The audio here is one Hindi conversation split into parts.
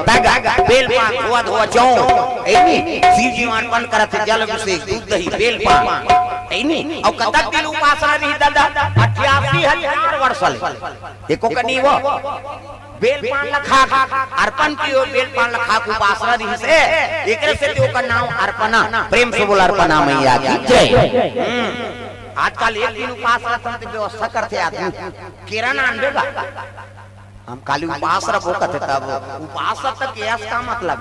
तागा बेल पान धोआ धोआ चौ एनी शिव जी मान बन करत जल अभिषेक दूध दही बेल पान एनी और कतक दिन उपासना रही दादा 88,000 वर्ष एको कनी वो बेल पान लखा अर्पण कियो बेल पान लखा उपासना रही से एकरे से तो का नाम अर्पणा प्रेम से बोल अर्पणा मैया की जय। आजकल एक दिन उपासना संत व्यवस्था करते आदमी किरण आनबेगा हम काली उपास रखो कथे तब उपास तक यस का मतलब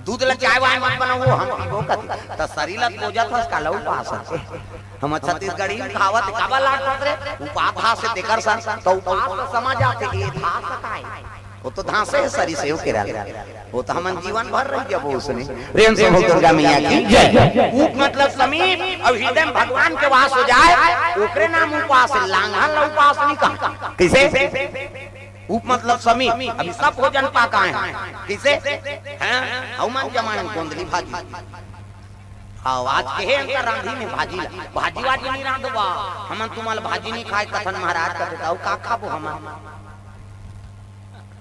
दूध ल चाय वाय मत बनाओ हम वो कथे त शरीर ल पूजा था काला उपास हम छत्तीसगढ़ी खावत काबा लाट रे उपास से देकर सन तो उपास समझ आते ये था सकाय वो तो धांसे है शरीर से केरा वो तो हमन जीवन भर रही जब उसने प्रेम से बोल दुर्गा मैया की जय। उप मतलब समीप और हृदय में भगवान के वास हो जाए ओकरे नाम उपास लांघन ल उपास नहीं कहा कैसे उप मतलब समीप अभी सब भोजन पाका है किसे हैं हनुमान जमानन गोंदली भाजी आज के हैं का रांधी में भाजी भाजी वाजी नहीं रांधवा हमन तुम्हाल भाजी नहीं खाए कथन महाराज का बताओ का खाबो हम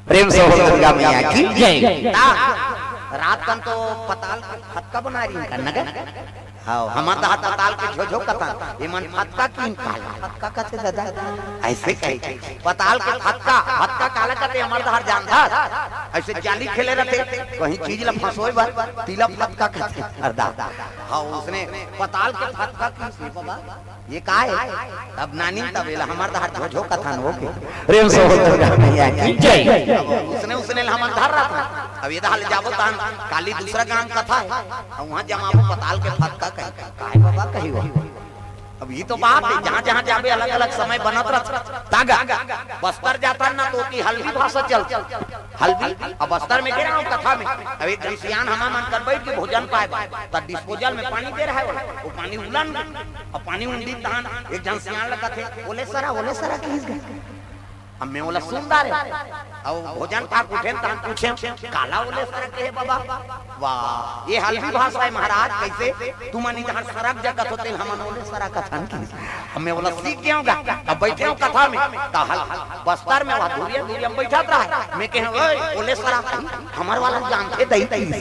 प्रेम से बोल दुर्गा मैया की जय। रात कन तो पताल फटका बना रही कन्नग हां हमर दहा पताल के झोझो कथा ये मन फटका कीन काला फटका कथे दादा ऐसे कहे पताल के फटका फटका काला कथे हमर दहर जान था ऐसे जाली खेले रहते कहीं चीज ल फंसोई बा तिला फटका कथे अरदा हां उसने पताल के फटका की से बाबा ये का है अब नानी तबेला हमर दहर झोझो कथा न होके प्रेम से बोल दुर्गा मैया की जय। उसने हमर धर रहा था अब ये दहल जाबो तान काली दूसरा गांव कथा है वहां जमाबो पताल के फटका काहे बाबा कही हो अब ये तो बात है जहां जहां जाबे अलग अलग समय बनत रह तागा बस्तर जाता ना तो की हल्दी भाषा चल हल्दी अब बस्तर में गिरा कथा में अब एक ऋषियान हमा मन कर बैठ के भोजन पाए त डिस्पोजल में पानी दे रहा है वो पानी उलन और पानी उंडी दान एक जन सियान लगा थे ओले सरा किस गए हम में बोला सुंदर है और भोजन पाक उठे तन पूछे काला ओले सरा के है बाबा वाह ये हल्दी भाषा है महाराज कैसे तुमनी जहां सरक जगत होते हमन ओले सरा कथन की हमें बोला सीख गया होगा अब बैठे हो कथा में ता हल बस्तर में वहां दूरिया बैठत रहा मैं कहे ओए ओले सरा हमर वाला जानते दई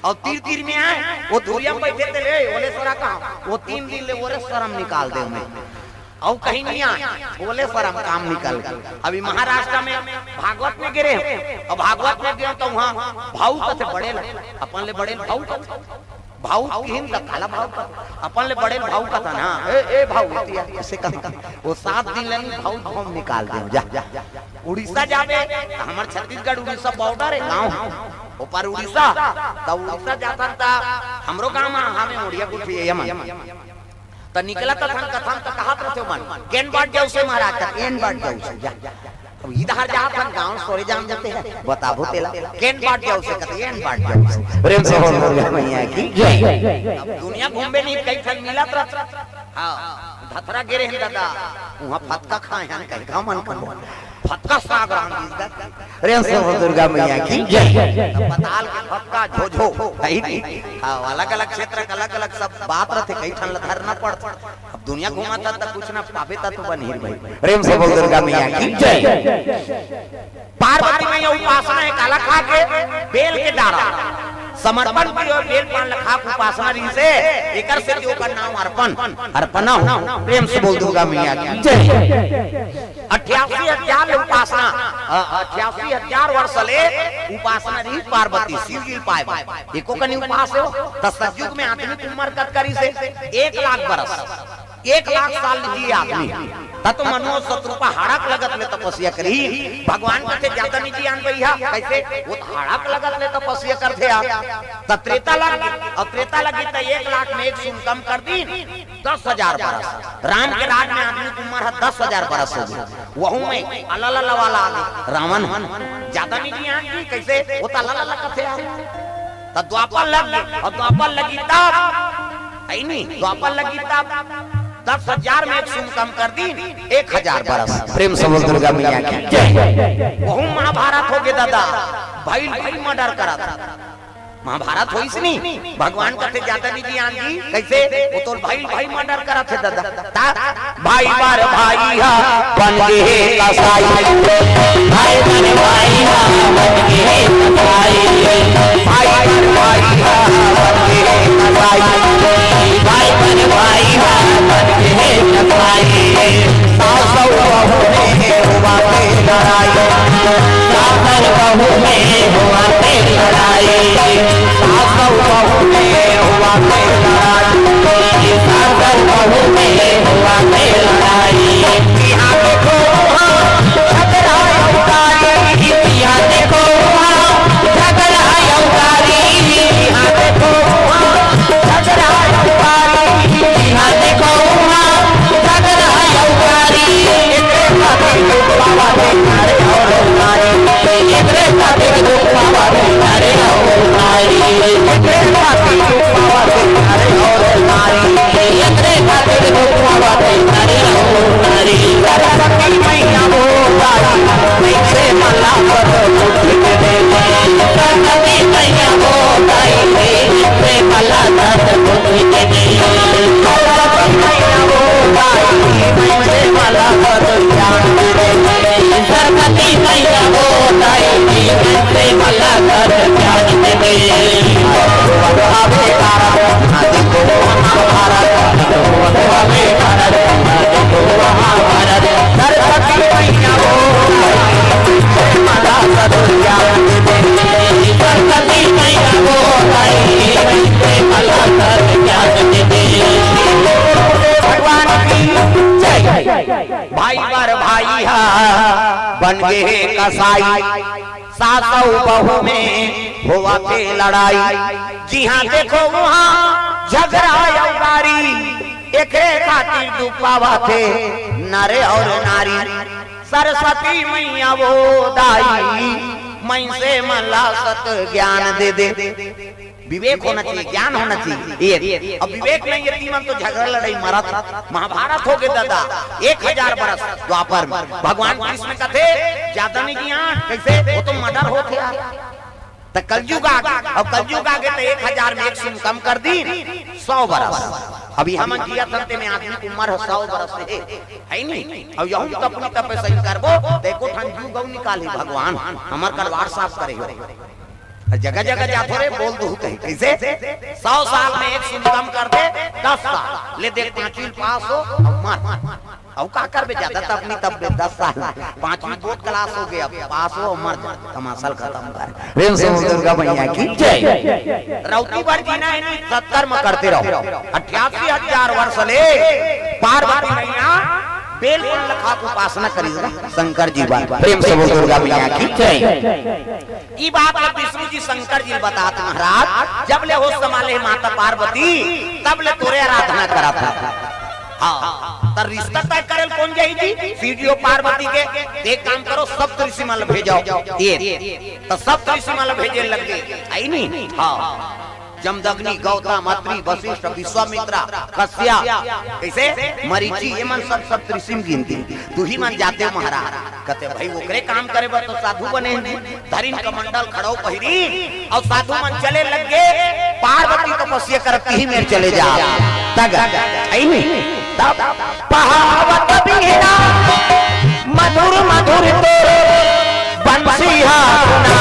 और तीर में आए वो दूरिया बैठे थे ले ओले सरा कहां वो 3 दिन ले ओले शर्म निकाल दे मैं और कहीं नहीं आए बोले पर हम काम निकल अभी महाराष्ट्र में भागवत में गिरे और भागवत में गए तो वहाँ भाऊ कथे बड़े अपन ले बड़े भाऊ भाऊ किन काला भाऊ अपन ले बड़े भाऊ कथा ना ए भाऊ ऐसे कहा वो 7 दिन लेनी भाऊ हम निकाल दे जा उड़ीसा जाबे हमर छत्तीसगढ़ उड़ीसा बॉर्डर है गांव ऊपर उड़ीसा तो उड़ीसा जाता था हमरो गांव में हमें उड़िया कुछ यमन तो निकला कथन तो कहत रहते मन केन बाट जाऊ से महाराज केन बाट जाऊ से जा अब इधर जात हम गांव सोरे जान जाते हैं बताबो तेला केन बाट जाऊ से कहते केन बाट जाऊ से प्रेम से बोल दुर्गा मैया की जय। दुनिया घूमबे नहीं कई ठन मिलत रह हां धतरा गिरे हैं दादा वहां फटका खाए हैं कई का मन कर फटका साग राम प्रेम से बोल दुर्गा मैया की जय। पताल के फटका झोझो है हां अलग अलग क्षेत्र का अलग अलग सब बात रहते कई ठन धरना पड़ अब दुनिया घुमाता त कुछ ना पावे त तो बन ही भाई प्रेम से बोल दुर्गा मैया की जय। पार्वती मैया उपासना है काला खा के बेल के डारा समर्पण कियो बेल पान लखा उपासना री से एकर से जो का नाम अर्पणा हो प्रेम से बोल दुर्गा मैया की जय। 88,000 उपासना 88,000 वर्ष ले उपासना री पार्वती शिव जी पाए एको कनी उपास हो त सतयुग में आदमी उम्र कत करी से 1 लाख बरस 1 लाख साल जी आदमी तत मनो शत्रुपा हड़क लगत ले तपस्या करी भगवान कथे ज्यादा नहीं जान भैया कैसे वो हड़क लगत ले तपस्या करथे आप त्रेता लगी और त्रेता लगी त 1 लाख में 1 सुन कम कर दी 10,000 बरस राम के राज में आदमी की उम्र है 10,000 बरस हो गई वहू में अल्लाह वाला रावण ज्यादा नहीं जान की कैसे वो त अल्लाह कथे त द्वापर लगी और द्वापर लगी तब आई नहीं द्वापर लगी तब 10,000 में 1 सुन कम कर दी 1,000 बरस प्रेम से बोल दुर्गा मैया की जय। वहू महाभारत हो गए दादा भाई मर्डर करा था महाभारत होइस नहीं भगवान कथे जाता नहीं जी आंधी कैसे वो तो भाई मर्डर करा थे दादा भाई बार भाई हा बन के कसाई भाई बन भाई हा बन के कसाई सासौ बहू में हुआ के लड़ाई, सासौ बहू में हुआ के लड़ाई। यहाँ देखो वहाँ झगड़ा औकारी, यहाँ देखो वहाँ झगड़ा औकारी, यहाँ देखो वहाँ झगड़ा औकारी, यहाँ देखो वहाँ झगड़ा औकारी। एकरे खातिर बाबा ने नारे और नारी, एकरे खातिर बाबा ने नारे और नारी, एकरे खातिर बाबा ने नारे और नारी, एकरे खातिर बाबा ने नारे और नारी। सरस्वती मैया वो गाई कैसे मला पर उठ के दे, सरस्वती मैया वो गाई कैसे मला पर उठ के दे, सरस्वती मैया वो गाई कैसे मला पर ज्ञान दे, सरस्वती मैया वो गाई कैसे मला पर ज्ञान दे। हवे भारत देखो महाभारत, हवे भारत देखो महाभारत, सरस्वती मैया वो गाई मला पर ज्ञान दे, सरस्वती मैया वो गाई कैसे मला पर ज्ञान दे। भगवान की जय। भाई बर भाई हा बन गए कसाई, सासौ बहू में हुआ के लड़ाई। जी हाँ देखो वहाँ झगड़ा औकारी, एक खातिर दुपावा थे नरे और नारी। सरस्वती मैया वो दाई मैं से मला सत ज्ञान दे दे। विवेक होना चाहिए, ज्ञान होना चाहिए। अब विवेक नहीं है तीमन तो झगड़ा लड़ाई मरा था। महाभारत हो गए दादा 1000 बरस द्वापर में भगवान कृष्ण का थे ज्यादा नहीं किया कैसे वो तो मर्डर होते तो कलयुग आ गया। अब कलयुग आ गए तो 1000 में 100 कम कर दी 100 बरस। अभी हम जिया संते में आदमी की उम्र 100 बरस है नहीं। अब यहूं तो अपनी तप सही करबो देखो ठंडू गौ निकाली भगवान हमर करवार साफ करे हो। जगह जगह जाते रहे बोल दो कहीं कैसे 100 साल में 100 कम कर दे 10 साल ले देख 5वीं पास हो मर अब का कर बे ज्यादा तब अपनी तब 10 साल 5वीं बोर्ड क्लास हो गया पास हो मर जा तमाशा खत्म कर। प्रेम से दुर्गा मैया की जय। रौती बार जीना है नहीं सत्कर्म करते रहो। 88,000 वर्ष ले पार्वती मैया बेल लखा उपासना करी शंकर जी बात। प्रेम से बोल दुर्गा मैया की जय। ई बात विष्णु जी शंकर जी बताते महाराज जब ले होश संभाले माता पार्वती तब ले तोरे आराधना करा था। हाँ तर रिश्ता तय करल कौन जाई जी वीडियो पार्वती के एक काम करो सब ऋषि मल भेजाओ ये तो सब ऋषि मल भेजे लग गए आई नहीं। हाँ जमदग्नि गौतम अत्रि वशिष्ठ विश्वामित्र कश्यप कैसे मरीचि ये मन सब ऋषि गिनती तू ही मन जाते महाराज कहते भाई ओकरे काम करे बा तो साधु बने धरिन कमंडल खड़ो पहिरी और साधु मन चले लग गए पार्वती तपस्या करती ही मेरे चले जा तग आई नहीं तब पहावत बीना मधुर मधुर तोरे बंसिया सुना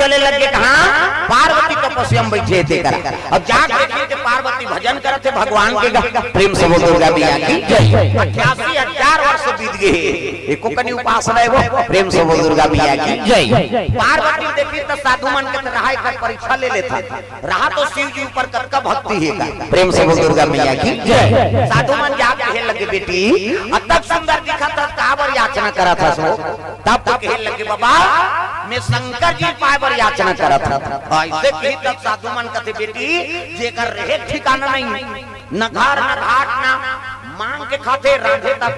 चले लगे कहां पार्वती तपस्या में बैठे थे कर अब जाग देखिए कि पार्वती भजन करते भगवान के प्रेम से बोल दुर्गा मैया की जय 88,000 वर्ष बीत गए एको कनी उपासना है वो प्रेम से बोल दुर्गा मैया की जय पार्वती देखी तो साधु मन के रहा कर परीक्षा ले लेता रहा तो शिव जी ऊपर कब भक्ति है प्रेम से बोल दुर्गा मैया की जय साधु मन जाग कहे लगे बेटी तब सुंदर दिखा था काबर याचना करा था सो तब तो कहे लगे बाबा मैं शंकर जी पावर याचना करा था ऐसे कही तब साधु मन कहते बेटी जेकर रहे ठिकाना नहीं न घर न घाट न मांग के खाते रांधे तक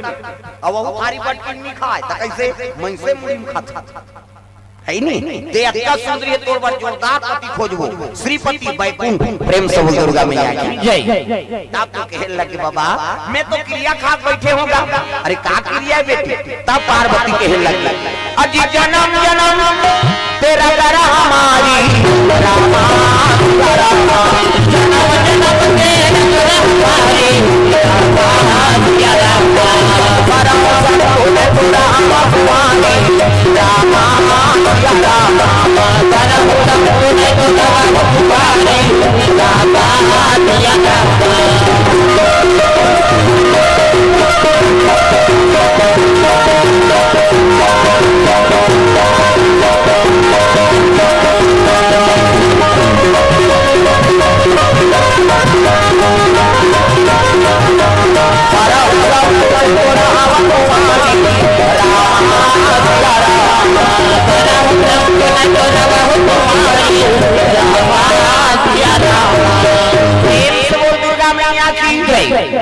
अब वो थारी बटकी नहीं खाए तो कैसे मन से मुड़ी में खाता है नहीं ते अत्ता सुंदरी तोर पर जोरदार पति खोजबो श्रीपति बैकुंठ प्रेम से बोल दुर्गा मैया की जय तब तो कहे लगे बाबा मैं तो क्रिया खा बैठे होगा अरे का क्रिया है बेटी तब पार्वती कहे लगी अजी जन्म जन्म तेरा करा हमारी रामा रामा जन्म जन्म तेरा करा हमारी रामा रामा परम सत्य पूरा भगवान रामा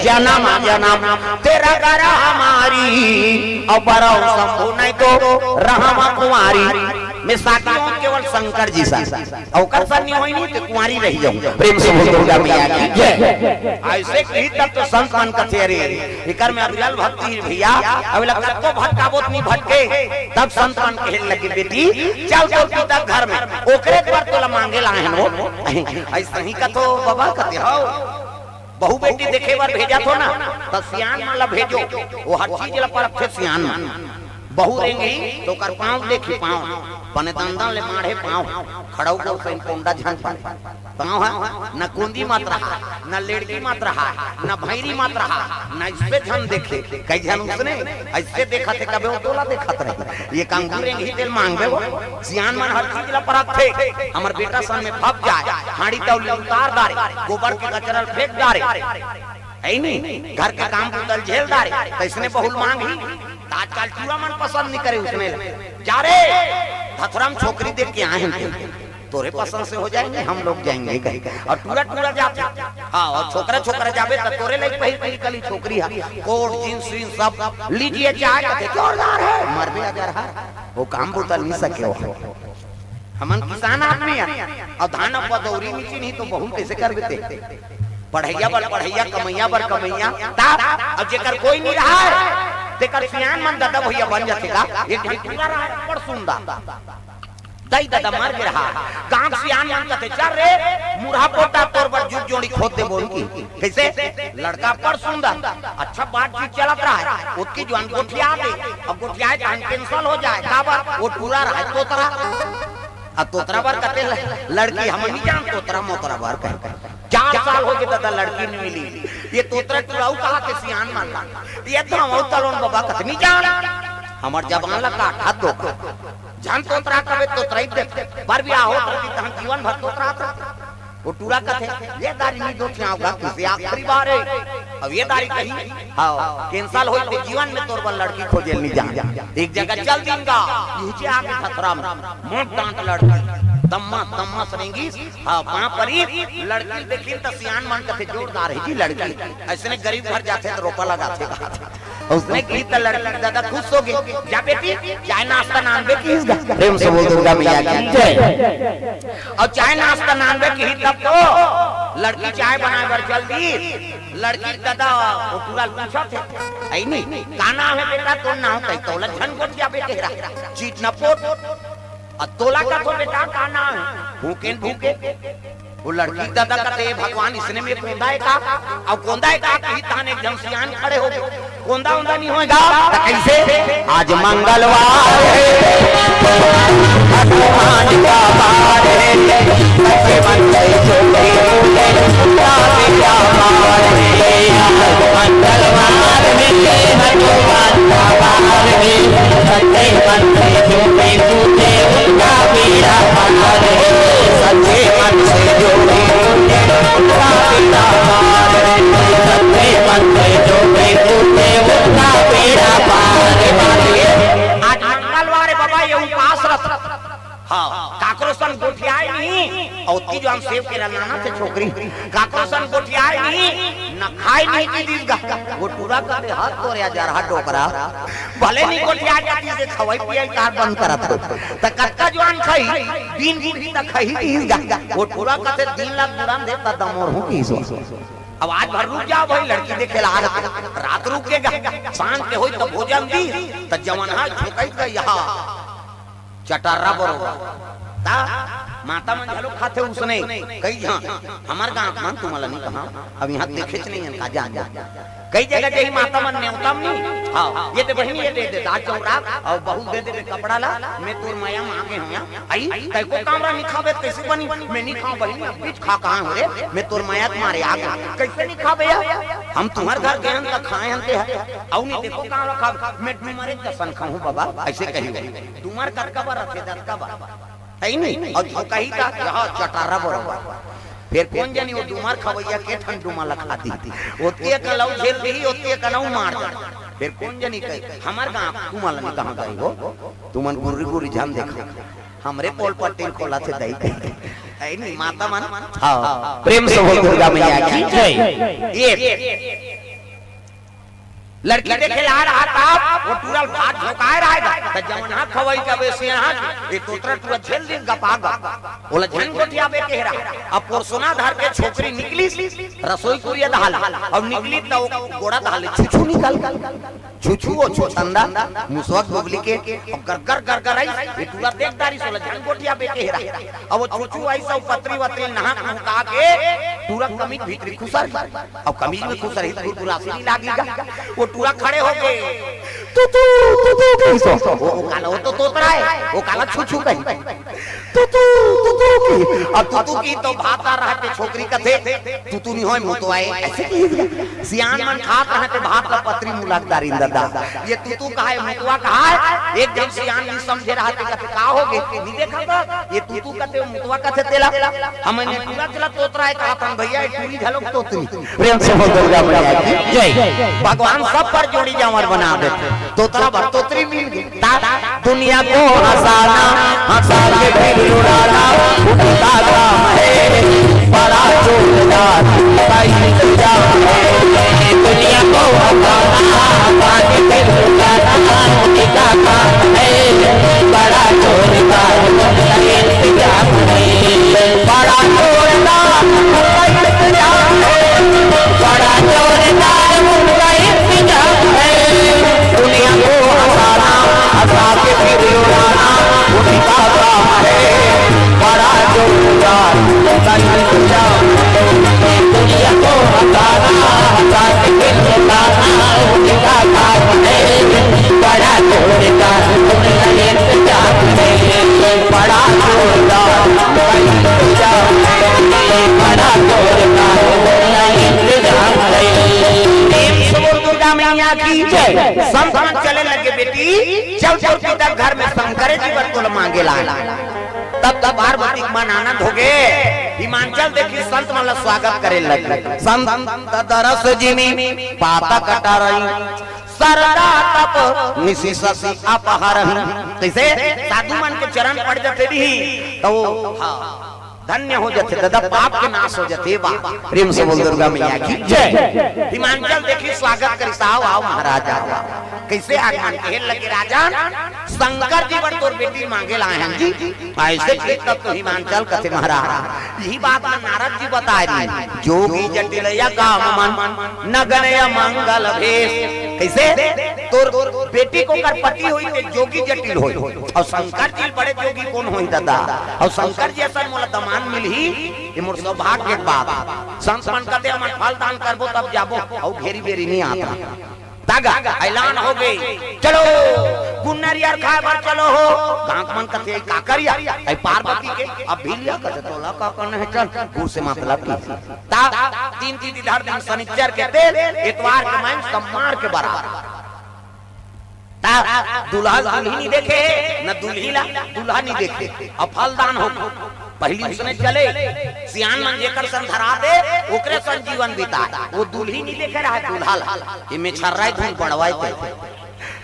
जन्म जन्म तेरा करा हमारी अबरो शंभु नहीं तो रहमा कुमारी मैं साथियों केवल शंकर जी सा औकर सा नहीं होई नहीं तो कुमारी रह जाऊं प्रेम से बोल दुर्गा मैया की जय ऐसे कही तब तो संत मन कथे अरे इकर में अविरल भक्ति भैया अब लगता तो भटकावत नहीं भटके तब संत मन कहे लगे बेटी चल चल पिता घर में ओकरे पर तोला मांगे लाए हो ऐसा ही का तो बाबा कथे हो बहु बेटी देखे बार भेजा तो ना तो सियान मान ला भेजो वो हर चीज ला पर अच्छे सियान मान बहु रहेंगी तो कर पांव देखी पांव पने दंदन ले माढ़े पांव खड़ाऊ को पेन कोंडा झांझ पांव है न कुंदी मत रहा न लेड़की मत रहा न भैरी मत रहा न इसपे झन देखे कई झन उसने ऐसे देखा थे कबे वो तोला देखत रहे ये कांगू रहेंगी तेल मांगबे वो सियान मन हर चीज ला परत थे हमर बेटा सन में फप जाए हाड़ी तौल उतार दारे गोबर के कचरा फेंक दारे है नहीं घर के काम बुतल झेल दारे कैसने बहुल मांगी आजकल चूड़ा मन पसंद नहीं करे उसने जा रे धथुराम छोकरी देख के आए हैं तोरे पसंद से हो जाएंगे हम लोग जाएंगे कहीं और टूरा टूरा जाते हाँ और छोकरा छोकरा जावे तो तोरे लग पहली पहली कली छोकरी है कोट जींस जींस सब लीजिए चाय कहते जोरदार है मरबे अगर है वो काम बुतल नहीं सके हो हमन किसान आदमी है और धान पदौरी नीचे नहीं तो बहुत कैसे कर देते पढ़ैया बर पढ़ैया कमैया बर कमैया अब जेकर कोई नहीं रहा है तेकर सियान मन दादा भैया बन जाते का एक ढिकुरा रहा पर सुंदर दई दादा मर के रहा गांव सियान मन कहते चल रे मुरहा पोटा तोर पर जुट जोड़ी खोद दे बोल की कैसे लड़का पर सुंदर अच्छा बातचीत चलत रहा है उसकी जवान गोठिया दे अब गोठिया कैंसिल हो जाए काबर वो पूरा रहा तोतरा अब तोतरा बार कहते लड़की हम नहीं जान तोतरा मोतरा बार कह 4 साल हो गए दादा लड़की नहीं मिली ये तोतरा टुराऊ कहा के सियान मानला ये तो हम तलोन बाबा कहते नहीं जान हमर जबान ला काटा दो जान तोतरा कबे तोतरा ही दे बार भी हो तो हम जीवन भर तोतरा था वो टूरा कथे ये दारी नहीं दो होगा किसी आखिरी बार है अब ये दारी कही हां कैंसिल होई तो जीवन में तोर पर लड़की खोजेल नहीं जा एक जगह चल दिनगा नीचे आके खतरा में मोट डांट लड़की तम्मा तम्मा सरेंगी हां वहां पर ही लड़की देखी तो सियान मन कथे जोरदार है जी लड़की ऐसे गरीब घर जाते तो रोपा लगाते उसने की तो लड़की दादा खुश हो गई जा बेटी चाय नाश्ता नानबे की प्रेम से बोल दुर्गा मैया की जय और चाय नाश्ता नानबे की तब तो लड़की चाय बनाए बर जल्दी लड़की दादा वो पूरा पूछा थे आई नहीं काना है बेटा तो ना कहीं तो लखन को जा बेटे चीट न पोट तोला का तो बेटा काना है भूखे भूखे वो लड़की दादा कहते भगवान इसने में कोंदा है का और कोंदा है का कहीं ताने एकदम सियान खड़े हो गए कोंदा उंदा नहीं होएगा तो कैसे आज मंगलवार है भगवान का बार है सच्चे मन से जो मंगलवार है भगवान का बार है सच्चे मन से जो पूछे उनका बेड़ा पार है सच्चे मन से जो उनका बेड़ा पार है सच्चे मन से जो पूछे उनका बेड़ा पार है। आज मंगलवार है बाबा ये उपास रख हाँ काकरोसन गोठियाए नहीं और ती जो हम सेव के लाना थे छोकरी काकरोसन गोठियाए नहीं न खाए नहीं की दीगा वो टूरा करे हाथ तो या जा रहा डोकरा भले नहीं गोठिया जाती से खवाई पियाई कार बंद करा था त कक्का जवान खाई दिन बूढ़ी तक खाई दीगा वो टूरा कहते 3 लाख दुरान देता दमोर हूं की सो अब आज भर रुक जाओ भाई लड़की देखे ला रात रुकेगा सांझ के होई तो भोजन दी त जवान हा ठोकई का यहां चटारा बरोबर ता माता मन झालो खाते उसने कई जहां हमार गांव मन तुम्हारा नहीं कहा अब यहां देखे नहीं है का जा कई जगह जही माता मन न्योतम नहीं हां ये तो बहनी ये दे दाल चौरा और बहू दे दे कपड़ा ला मैं तोर माया मांगे होया आई कई को कामरा नहीं खाबे कैसे बनी मैं नहीं खाऊं बहनी बीच खा कहां हो रे मैं तोर माया तुम्हारे आ कैसे नहीं खाबे हम तुम्हारे घर गए हम त खाए हनते है औ नहीं देखो कामरा खा मैं तुम्हारे दसन खाऊं बाबा ऐसे कही तुम्हार कर का बार रखे दर का बार है नहीं और जो कही था यहां चटारा बरोबर फिर कौन जानी वो डुमार खवैया के ठंड डुमा लखा दी ओते का लव झेल रही ओते का नौ मार फिर कौन जानी कही हमार गांव तुम्हारा नहीं कहां गई हो तुमन गुर्री गुर्री जान देखा हमरे पोल पट्टी खोला से दई है नहीं माता मन हां प्रेम से बोल दुर्गा मैया की जय ये लड़की देखे ला रहा था वो पूरा हाथ झोकाए रहेगा त जमना खवई का बेसे हाथ ये तोतरा टूरा झेल दिन गपागा बोला झन गोटिया बे कह रहा अब पोरसोना धर के छोकरी निकली रसोई कुरिया दहाल और निकली तो गोड़ा दहाल छुछु निकल छुछु ओ छुछंदा मुसवक बबली के गरगर गरगर आई ये टूरा देखदारी सोला झन गोटिया बे कह रहा अब वो छुछु आई सब पत्री वत्री नहा मुका के टूरा कमीज भीतरी खुसर अब कमीज में खुसर ही पूरा से लागेगा वो पूरा खड़े हो गए तू वो काला वो तो तोतरा है वो काला छुछु कही तू अब तू की तो भाता रहते छोकरी कथे तू नहीं होय मुतो आए ऐसे की सियान मन खात रहते भात का पत्री मुलाकदारी दादा ये तू कहा है मुतवा कहा है एकदम सियान नहीं समझे रहते कथे का होगे नहीं देखा था ये तू कथे मुतवा कथे तेला हमने पूरा चला तोतरा है कहा था भैया टूरी झलक तोतरी प्रेम से बोल दुर्गा मैया की जय भगवान सब पर जोड़ी जावर बना देते तोतरा भर तोतरी मिल गई दुनिया को हंसाना हंसा के फिर उड़ाना उनका काम है बड़ा जोरदार भाई इंतजाम है दुनिया को हंसाना हंसा के फिर उड़ाना उनका काम है बड़ा जोरदार उनका इंतजाम है बड़ा जोरदार उनका इंतजाम है बड़ा जोरदार उनका इंतजाम है दुनिया को हंसाना हंसा के फिर उड़ाना उनका काम है बड़ा जोरदार उनका इंतजाम है दुनिया को हंसाना हंसा के फिर उड़ाना उनका काम है बड़ा जोरदार उनका इंतजाम है बड़ा जोरदार उनका इंतजाम है बड़ा जोरदार उनका इंतजाम है दुर्गा मैया की जय संत चले लगे बेटी चल चल पिता घर में शंकर जी बरतुल मांगे ला तब पार्वती मन आनंद हो गए हिमांचल देखी संत मतलब स्वागत करे लगे संत दरस जी में पाता कटा रही सरदा तप निसी ससी अपहर कैसे साधु मन के चरण पड़ जाते भी तो धन्य हो जाते दादा पाप के नाश हो जाते बा प्रेम से बोल दुर्गा मैया की जय हिमांचल देखी स्वागत करी साहब आओ महाराजा कैसे आगमन कहे लगे राजा शंकर जी बड़ तोर बेटी मांगे लाए हैं जी ऐसे ठीक तब तो हिमांचल कथे महाराज यही बात नारद जी बता रही जोगी जटिल या काम मन नगन या मंगल भेष कैसे तोर बेटी को कर पति हुई ते जोगी जटिल होई और शंकर जी बड़े जोगी कौन होई दादा और शंकर जी ऐसा मोला दमान मिलही ये मोर सौभाग्य के बात संत मन कहते हम फल दान करबो तब जाबो और घेरी बेरी नहीं आता तागा ऐलान हो गई चलो गुन्नर यार खाए बार चलो हो गांव मन कहते का करिया ऐ पार्वती के अब भीलिया कहते तोला का करना है चल गुड़ से मतलब की ता तीन तीन इधर दिन शनिचर के तेल इतवार के मैं सम्मार के बराबर ता दुल्हा दुल्ही नहीं देखे न दुल्हीला दुल्हा नहीं देखे अब फलदान हो पहली उसने चले सियान मन जेकर सन धरा दे ओकरे सन जीवन बिता वो दुल्ही नहीं देखे रहा दुल्हा ये में छर्राई धूल पड़वाए थे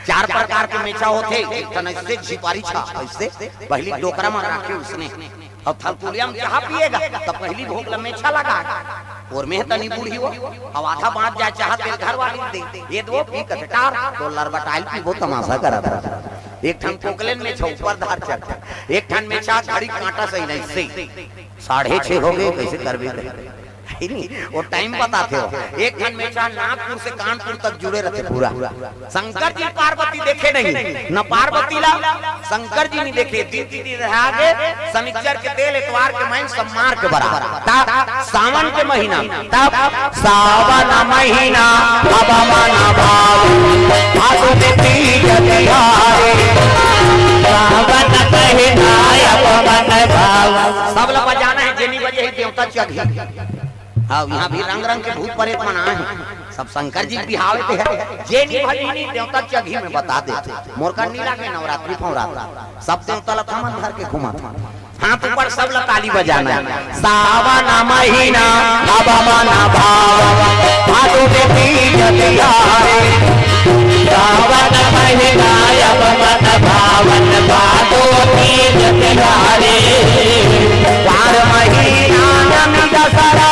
चार प्रकार के मेछा होते तन से झिपारी छा ऐसे पहली डोकरा में रखे उसने अब थलपुलिया में चाह पिएगा तो पहली भोग ल मेछा लगा और में तनी बूढ़ी हो अब आधा बांट जाए चाहते घर वाली दे ये दो पी कटार तो लरबटाइल की वो तमाशा करा था एक ठन पोकलेन में ऊपर धार चढ़ एक ठन में छा घड़ी कांटा सही नहीं से 6:30 हो गए कैसे करबे वो टाइम बताते हो एक ठन में छा नागपुर से कानपुर तक जुड़े रहते पूरा शंकर जी पार्वती देखे नहीं न पार्वती ला शंकर जी नहीं देखे दीदी आगे शनिचर के तेल इतवार के महीने सम्मार के बराबर सावन के महीना तब सावन महीना अबमन भाव आसु देती जतिहारे सावन महीना अबमन भाव सब लोग बजाना है जेनी बजे ही देवता चढ़ी हाँ यहाँ भी रंग रंग के भूत प्रेत मनाए हैं सब शंकर जी बिहावे थे जे नहीं भली देवता चघी में बता देते मोरका नीला के नवरात्रि फौरात्रि सब देवता लता मन धर के घुमा हाथ ऊपर सब लोग ताली बजाना सावन महीना अबमन भाव भादो देती जतिहारे सावन महीना अबमन भावन भादो देती जतिहारे 4 महीना नमी दशहरा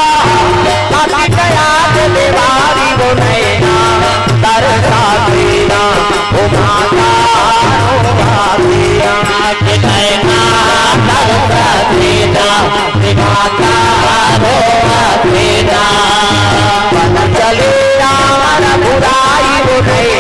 देवारी वो नैना तरसा देना ओ माता रो भातिया के नैना तरसा देना ओ माता रो भातिया पता चले यार बुराई वो नैना